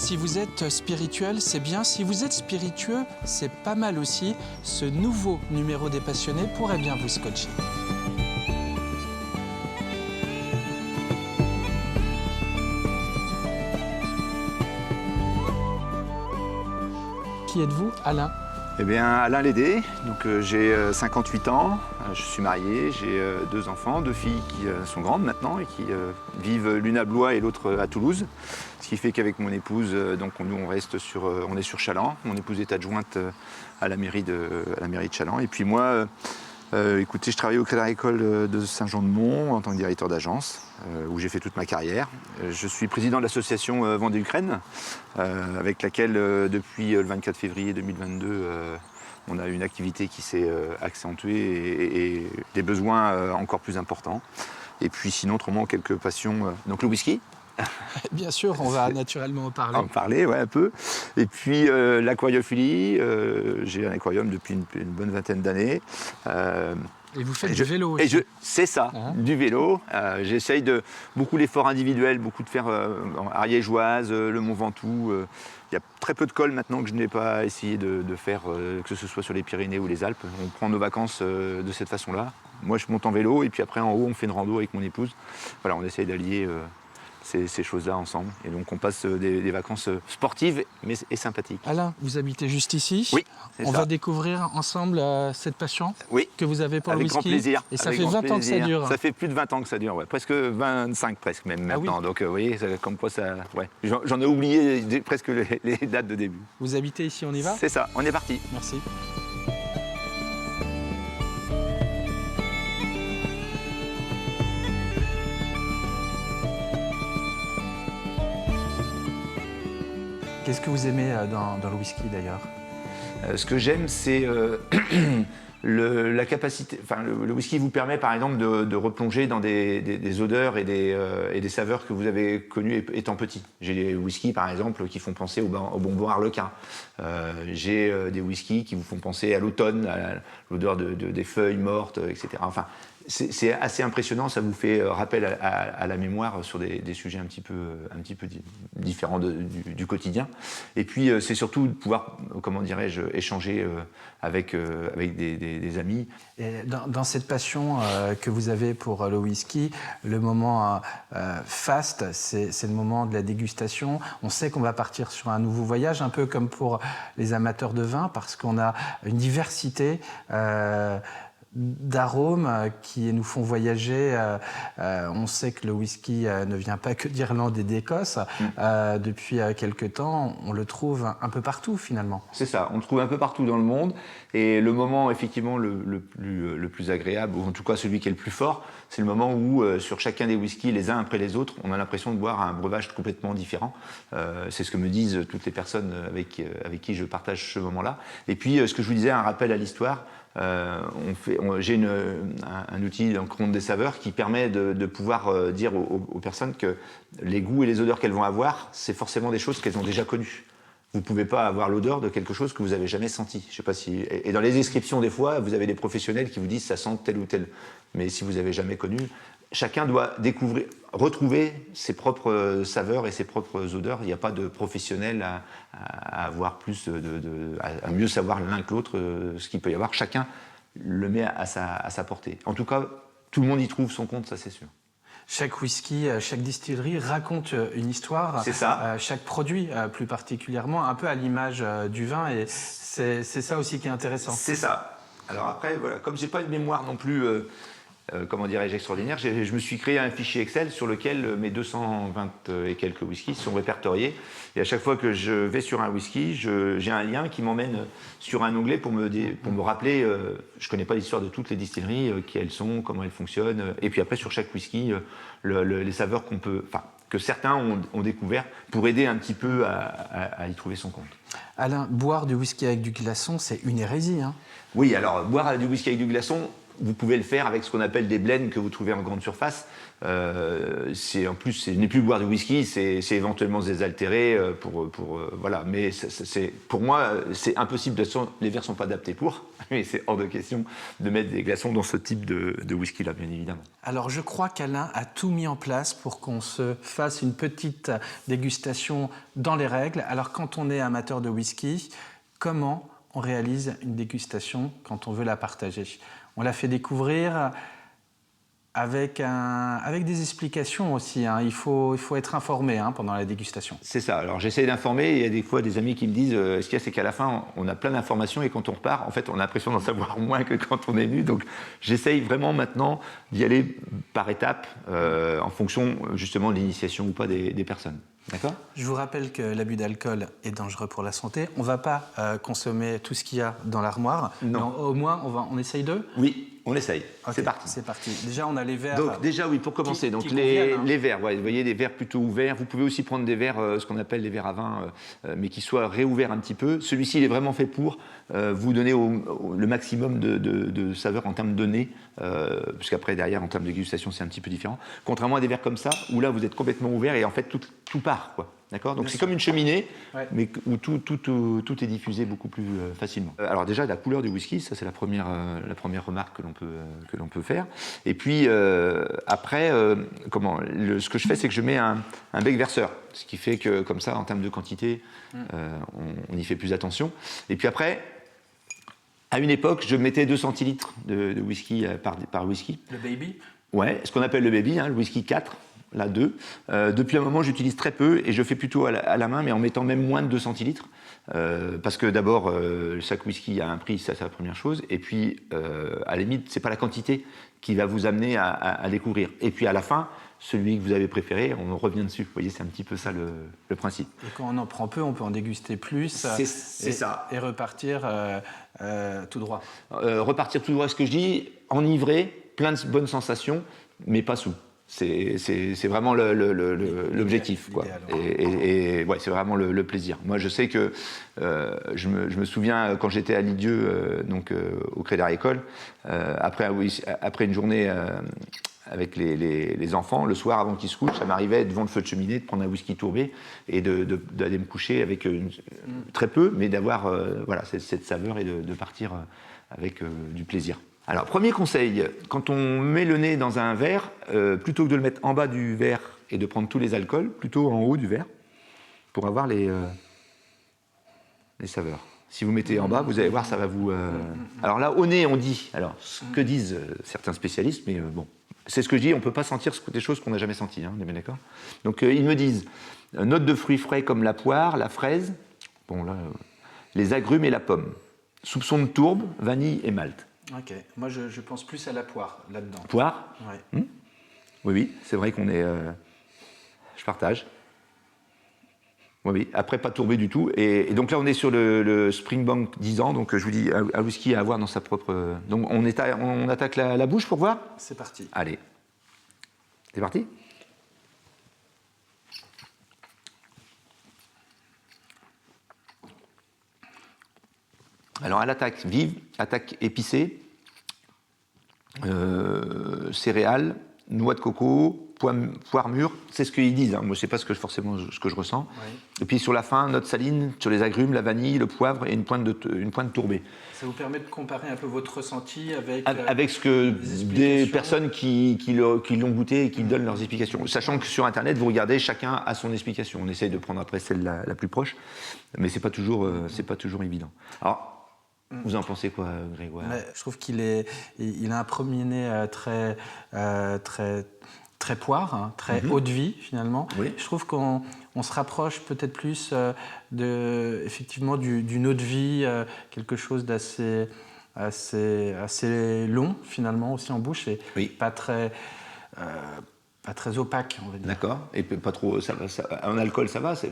Si vous êtes spirituel, c'est bien. Si vous êtes spiritueux, c'est pas mal aussi. Ce nouveau numéro des passionnés pourrait bien vous scotcher. Qui êtes-vous, Alain? Eh bien, Alain Lédé, donc j'ai 58 ans, je suis marié, j'ai 2 enfants, 2 filles qui sont grandes maintenant et qui vivent l'une à Blois et l'autre à Toulouse. Ce qui fait qu'avec mon épouse, donc nous on reste on est sur Chaland. Mon épouse est adjointe à la mairie de Chaland. Et puis moi, écoutez, je travaille au Crédit Agricole de Saint-Jean-de-Mont en tant que directeur d'agence, où j'ai fait toute ma carrière. Je suis président de l'association Vendée Ukraine, avec laquelle, depuis le 24 février 2022, on a une activité qui s'est accentuée et des besoins encore plus importants. Et puis sinon, autrement, quelques passions. Donc le whisky. Bien sûr, on va naturellement en parler. En parler, ouais, un peu. Et puis l'aquariophilie, j'ai un aquarium depuis une bonne vingtaine d'années. Et vous faites du vélo aussi. C'est ça, du vélo. J'essaye de beaucoup l'effort individuel, beaucoup de faire Ariégeoise, le Mont Ventoux. Il y a très peu de cols maintenant que je n'ai pas essayé de faire, que ce soit sur les Pyrénées ou les Alpes. On prend nos vacances de cette façon-là. Moi, je monte en vélo et puis après, en haut, on fait une rando avec mon épouse. Voilà, on essaye d'allier ces choses-là ensemble. Et donc, on passe des vacances sportives et sympathiques. Alain, vous habitez juste ici. Oui, on va découvrir ensemble cette passion que vous avez pour avec le whisky. Grand plaisir. Et ça fait 20 ans que ça dure. Ça fait plus de 20 ans que ça dure, ouais. Presque 25 presque même maintenant. Oui. Donc, vous voyez, comme quoi ça... Ouais. J'en ai oublié presque les dates de début. Vous habitez ici, on y va? C'est ça, on est parti. Merci. Qu'est-ce que vous aimez dans le whisky d'ailleurs? Ce que j'aime, c'est la capacité. Enfin, le whisky vous permet, par exemple, de replonger dans des odeurs et des saveurs que vous avez connues étant petit. J'ai des whiskies, par exemple, qui font penser au bonbon Harlequin. J'ai des whiskies qui vous font penser à l'automne, à l'odeur des feuilles mortes, etc. Enfin, c'est assez impressionnant, ça vous fait rappel à la mémoire sur des sujets un petit peu différents du quotidien. Et puis c'est surtout de pouvoir, comment dirais-je, échanger avec des amis. Et dans cette passion que vous avez pour le whisky, le moment faste, c'est le moment de la dégustation. On sait qu'on va partir sur un nouveau voyage, un peu comme pour les amateurs de vin, parce qu'on a une diversité d'arômes qui nous font voyager. On sait que le whisky ne vient pas que d'Irlande et d'Écosse. Depuis quelque temps, on le trouve un peu partout finalement. C'est ça, on le trouve un peu partout dans le monde. Et le moment effectivement le plus agréable, ou en tout cas celui qui est le plus fort, c'est le moment où sur chacun des whiskies, les uns après les autres, on a l'impression de boire un breuvage complètement différent. C'est ce que me disent toutes les personnes avec qui je partage ce moment-là. Et puis ce que je vous disais, un rappel à l'histoire. J'ai un outil dans le Monde des saveurs qui permet de pouvoir dire aux personnes que les goûts et les odeurs qu'elles vont avoir, c'est forcément des choses qu'elles ont déjà connues. Vous ne pouvez pas avoir l'odeur de quelque chose que vous n'avez jamais senti. Je sais pas si... Et dans les descriptions, des fois, vous avez des professionnels qui vous disent ça sent tel ou tel. Mais si vous n'avez jamais connu, chacun doit retrouver ses propres saveurs et ses propres odeurs. Il n'y a pas de professionnel à avoir plus à mieux savoir l'un que l'autre ce qu'il peut y avoir. Chacun le met à sa portée. En tout cas, tout le monde y trouve son compte, ça c'est sûr. Chaque whisky, chaque distillerie raconte une histoire. C'est ça. Chaque produit, plus particulièrement, un peu à l'image du vin. Et c'est ça aussi qui est intéressant. C'est ça. Alors après, voilà, comme j'ai pas une mémoire non plus... comment dirais-je, extraordinaire, je me suis créé un fichier Excel sur lequel mes 220 et quelques whiskies sont répertoriés. Et à chaque fois que je vais sur un whisky, j'ai un lien qui m'emmène sur un onglet pour me rappeler, je ne connais pas l'histoire de toutes les distilleries, qui elles sont, comment elles fonctionnent. Et puis après, sur chaque whisky, les saveurs que certains ont découvert pour aider un petit peu à y trouver son compte. Alain, boire du whisky avec du glaçon, c'est une hérésie, hein? Oui, alors boire du whisky avec du glaçon, vous pouvez le faire avec ce qu'on appelle des blends que vous trouvez en grande surface. En plus, ce n'est plus boire du whisky, c'est éventuellement se désaltérer voilà. Mais pour moi, c'est impossible. De toute façon, les verres ne sont pas adaptés pour. Mais c'est hors de question de mettre des glaçons dans ce type de whisky-là, bien évidemment. Alors, je crois qu'Alain a tout mis en place pour qu'on se fasse une petite dégustation dans les règles. Alors, quand on est amateur de whisky, comment on réalise une dégustation quand on veut la partager? On la fait découvrir avec des explications aussi. Il faut être informé pendant la dégustation. C'est ça. Alors j'essaie d'informer. Il y a des fois des amis qui me disent ce qu'il y a, c'est qu'à la fin, on a plein d'informations et quand on repart, en fait, on a l'impression d'en savoir moins que quand on est venu. Donc j'essaye vraiment maintenant d'y aller par étapes en fonction justement de l'initiation ou pas des personnes. D'accord ? Je vous rappelle que l'abus d'alcool est dangereux pour la santé. On ne va pas consommer tout ce qu'il y a dans l'armoire. Non. Mais au moins, on essaye d'eux. Oui. On essaye. Okay, c'est parti. C'est parti. Déjà, on a les verres. Donc, déjà, oui, pour commencer. Donc, les verres, ouais, vous voyez, des verres plutôt ouverts. Vous pouvez aussi prendre des verres, ce qu'on appelle les verres à vin, mais qui soient réouverts un petit peu. Celui-ci, il est vraiment fait pour vous donner le maximum de saveur en termes de nez, puisqu'après, derrière, en termes de dégustation, c'est un petit peu différent. Contrairement à des verres comme ça, où là, vous êtes complètement ouvert et en fait, tout part, quoi. D'accord ? Donc c'est comme une cheminée, mais où tout est diffusé beaucoup plus facilement. Alors déjà, la couleur du whisky, ça c'est la première remarque que l'on peut faire. Et puis après, ce que je fais, c'est que je mets un bec verseur, ce qui fait que comme ça, en termes de quantité, on y fait plus attention. Et puis après, à une époque, je mettais 2 centilitres de whisky par whisky. Le baby ? Ouais, ce qu'on appelle le baby, le whisky 4. Là, 2. Depuis un moment, j'utilise très peu et je fais plutôt à la main, mais en mettant même moins de 2 centilitres. Parce que d'abord, chaque whisky a un prix, ça c'est la première chose. Et puis, à la limite, c'est pas la quantité qui va vous amener à découvrir. Et puis à la fin, celui que vous avez préféré, on revient dessus. Vous voyez, c'est un petit peu ça le principe. Et quand on en prend peu, on peut en déguster plus. C'est ça. Et repartir tout droit. Repartir tout droit, ce que je dis, enivré, plein de bonnes sensations, mais pas sous. C'est vraiment l'objectif, quoi. Et ouais, c'est vraiment le plaisir. Moi, je sais que je me souviens quand j'étais à Lisieux, au Crédit Agricole, après une journée avec les enfants, le soir avant qu'ils se couchent, ça m'arrivait devant le feu de cheminée de prendre un whisky tourbé et d'aller me coucher avec très peu, mais d'avoir cette saveur et de partir avec du plaisir. Alors, premier conseil, quand on met le nez dans un verre, plutôt que de le mettre en bas du verre et de prendre tous les alcools, plutôt en haut du verre, pour avoir les saveurs. Si vous mettez en bas, vous allez voir, ça va vous... Alors là, au nez, on dit... Alors, ce que disent certains spécialistes, mais bon, c'est ce que je dis, on ne peut pas sentir des choses qu'on n'a jamais senties, on est bien d'accord ? Donc, ils me disent, notes de fruits frais comme la poire, la fraise, bon là, les agrumes et la pomme, soupçon de tourbe, vanille et malt. Ok, moi je pense plus à la poire là-dedans. Poire ? Ouais. Oui, c'est vrai qu'on est... Je partage. Oui, après pas tourbé du tout. Et donc là, on est sur le Springbank 10 ans, donc je vous dis, un whisky à avoir dans sa propre... Donc on attaque la bouche pour voir ? C'est parti. Allez. C'est parti ? Alors, à l'attaque vive, attaque épicée, céréales, noix de coco, poire mûre, c'est ce qu'ils disent. Moi, je ne sais pas forcément ce que je ressens. Oui. Et puis, sur la fin, note saline, sur les agrumes, la vanille, le poivre et une pointe de tourbé. Ça vous permet de comparer un peu votre ressenti avec ce que des personnes qui l'ont goûté et qui donnent leurs explications. Sachant que sur Internet, vous regardez, chacun a son explication. On essaye de prendre après celle la plus proche, mais c'est pas toujours évident. Alors, vous en pensez quoi, Grégoire ? Je trouve qu'il a un premier nez très poire, très eau de vie finalement. Oui. Je trouve qu'on se rapproche peut-être plus effectivement d'une eau de vie, quelque chose d'assez long finalement aussi en bouche et oui. pas très opaque, on va dire. D'accord. Et pas trop. En alcool, ça va. C'est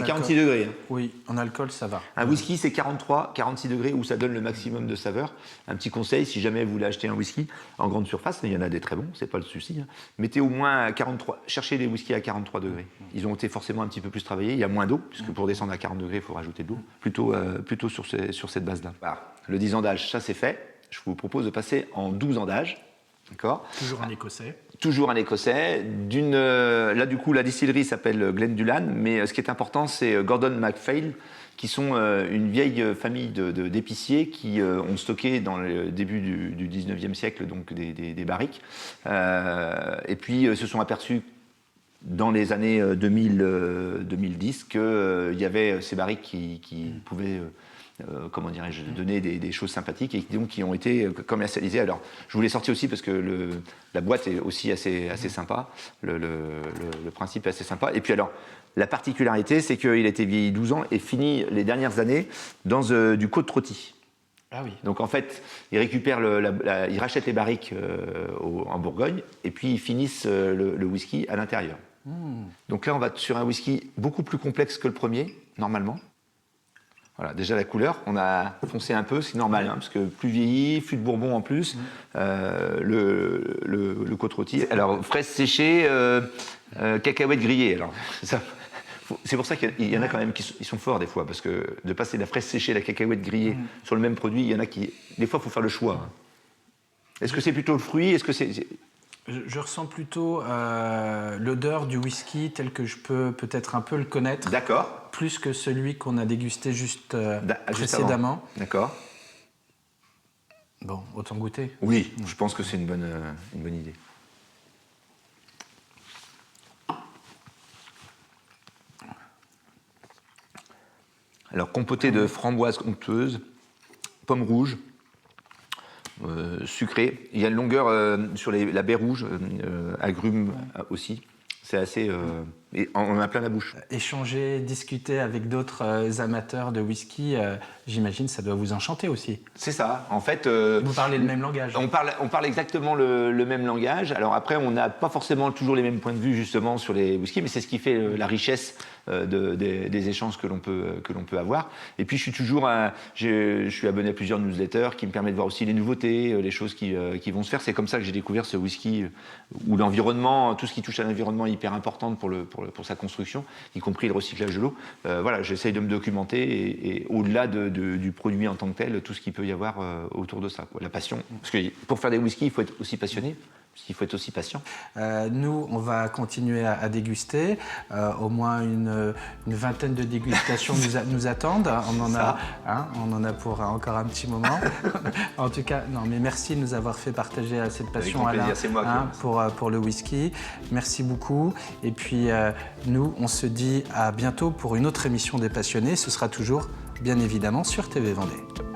46 degrés. Hein. Oui, en alcool, ça va. Un whisky, c'est 43, 46 degrés où ça donne le maximum de saveur. Un petit conseil, si jamais vous voulez acheter un whisky en grande surface, il y en a des très bons, c'est pas le souci. Hein. Mettez au moins à 43. Cherchez des whiskies à 43 degrés. Ils ont été forcément un petit peu plus travaillés. Il y a moins d'eau, puisque pour descendre à 40 degrés, il faut rajouter de l'eau. Plutôt sur cette base-là. Voilà. Le 10 ans d'âge, ça c'est fait. je vous propose de passer en 12 ans d'âge. D'accord ? Toujours un écossais. Toujours un écossais. Là, du coup, la distillerie s'appelle Glendullan, mais ce qui est important, c'est Gordon MacPhail, qui sont une vieille famille d'épiciers qui ont stocké dans le début du 19e siècle donc des barriques. Et puis se sont aperçus dans les années 2010 qu'il y avait ces barriques qui pouvaient comment dirais-je, donner des choses sympathiques et donc qui ont été commercialisées. Alors, je vous l'ai sorti aussi parce que la boîte est aussi assez sympa, le principe est assez sympa. Et puis alors, la particularité, c'est qu'il a été vieilli 12 ans et fini les dernières années dans du côte-rôti. Ah oui. Donc en fait, ils récupèrent ils rachètent les barriques en Bourgogne et puis ils finissent le whisky à l'intérieur. Donc là, on va sur un whisky beaucoup plus complexe que le premier, normalement. Voilà, déjà la couleur, on a foncé un peu, c'est normal, hein, parce que plus vieilli, fût de Bourbon en plus, le côte-rôti. Alors, fraises séchées, cacahuètes grillées. Alors, c'est pour ça qu'il y en a quand même qui sont forts des fois, parce que de passer de la fraise séchée à la cacahuète grillée sur le même produit, il y en a qui... Des fois, il faut faire le choix. Est-ce que c'est plutôt le fruit ? Est-ce que c'est... Je ressens plutôt l'odeur du whisky tel que je peux peut-être un peu le connaître. D'accord. Plus que celui qu'on a dégusté juste précédemment. D'accord. Bon, autant goûter. Oui, je pense que c'est une bonne idée. Alors, compoté de framboises onctueuses, pommes rouges, sucré. Il y a une longueur sur la baie rouge, agrumes aussi. C'est assez... et on a plein la bouche. Échanger, discuter avec d'autres amateurs de whisky, j'imagine ça doit vous enchanter aussi. C'est ça. En fait... vous parlez le même langage. On parle exactement le même langage. Alors après, on n'a pas forcément toujours les mêmes points de vue justement sur les whiskies, mais c'est ce qui fait la richesse des échanges que l'on peut avoir. Et puis je suis abonné à plusieurs newsletters qui me permettent de voir aussi les nouveautés, les choses qui vont se faire. C'est comme ça que j'ai découvert ce whisky où l'environnement, tout ce qui touche à l'environnement est hyper important pour sa construction, y compris le recyclage de l'eau. Voilà, j'essaye de me documenter et au-delà du produit en tant que tel, tout ce qu'il peut y avoir autour de ça, quoi. La passion. Parce que pour faire des whiskies, il faut être aussi passionné. Parce qu'il faut être aussi patient. Nous, on va continuer à déguster. Au moins une vingtaine de dégustations nous attendent. On en a pour encore un petit moment. En tout cas, non, mais merci de nous avoir fait partager cette passion, Alain, pour le whisky. Merci beaucoup. Et puis, nous, on se dit à bientôt pour une autre émission des Passionnés. Ce sera toujours, bien évidemment, sur TV Vendée.